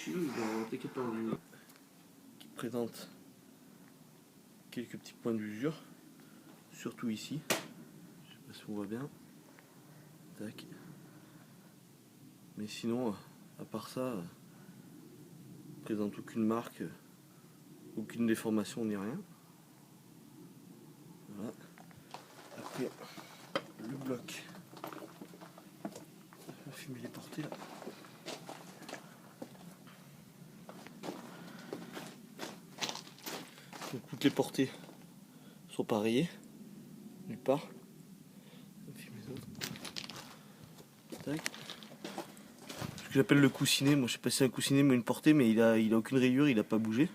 qui présente quelques petits points d'usure, surtout ici. Je sais pas si on voit bien. Tac. Mais sinon, à part ça, présente aucune marque, aucune déformation ni rien. Voilà. Après, le bloc. Je vais filmer les portées là. Donc, toutes les portées sont pareilles, nulle part. Tac. Ce que j'appelle le coussinet, moi je sais pas si c'est un coussinet mais une portée, mais il a aucune rayure, il a pas bougé.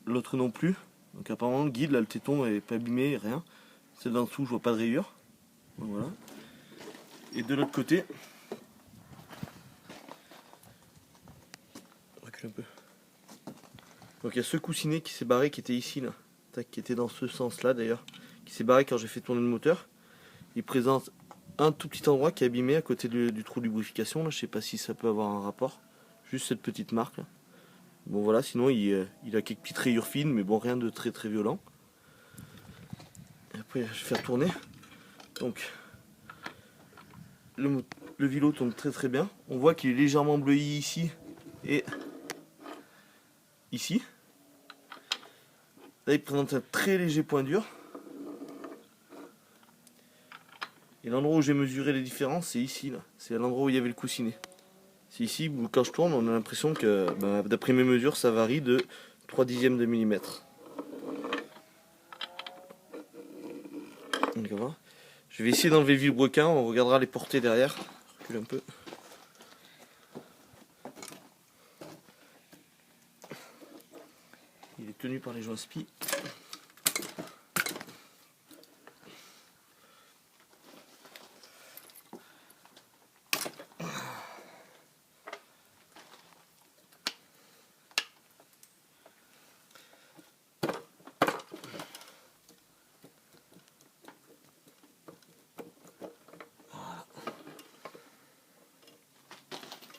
L'autre non plus. Donc apparemment le guide, là le téton est pas abîmé, rien. Celle d'en dessous, je vois pas de rayure. Donc, voilà. Et de l'autre côté, on recule un peu. Donc il y a ce coussinet qui s'est barré, qui était ici là, tac, qui était dans ce sens là d'ailleurs, qui s'est barré quand j'ai fait tourner le moteur. Il présente un tout petit endroit qui est abîmé à côté du trou de lubrification là, je sais pas si ça peut avoir un rapport. Juste cette petite marque là. Bon voilà, sinon il a quelques petites rayures fines, mais bon rien de très très violent. Et après je vais faire tourner. Donc le vélo tourne très très bien. On voit qu'il est légèrement bleuи ici et ici. Là il présente un très léger point dur. Et l'endroit où j'ai mesuré les différences, c'est ici là. C'est à l'endroit où il y avait le coussinet. C'est ici où quand je tourne, on a l'impression que, d'après mes mesures, ça varie de 3/10 de millimètre. Donc, voilà. Je vais essayer d'enlever le vilebrequin, on regardera les portées derrière. Je recule un peu. Il est tenu par les joints spi.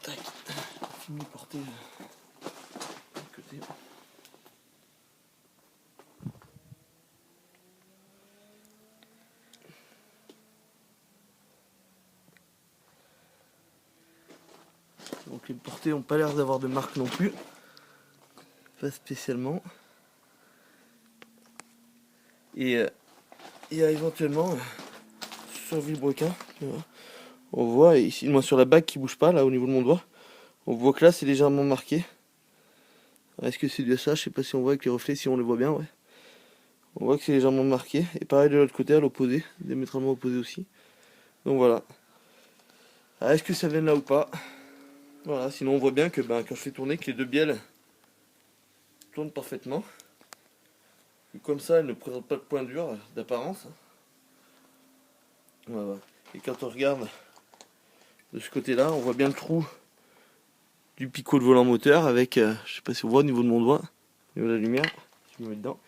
Tac, fini de porter de côté. Donc les portées n'ont pas l'air d'avoir de marque non plus. Pas spécialement. Et il y a éventuellement sur le vilebrequin, on voit ici, moi sur la bague qui bouge pas là au niveau de mon doigt, on voit que là c'est légèrement marqué. Est-ce que c'est dû à ça? Je sais pas si on voit avec les reflets, si on le voit bien, ouais. On voit que c'est légèrement marqué. Et pareil de l'autre côté, à l'opposé, diamétralement opposé aussi. Donc voilà. Est-ce que ça vient de là ou pas? Voilà, sinon on voit bien que quand je fais tourner, que les deux bielles tournent parfaitement. Et comme ça, elles ne présentent pas de point dur d'apparence. Voilà. Et quand on regarde de ce côté-là, on voit bien le trou du picot de volant moteur avec, je sais pas si on voit au niveau de mon doigt, au niveau de la lumière, si je me mets dedans,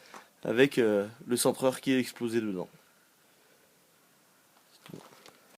avec le centreur qui est explosé dedans.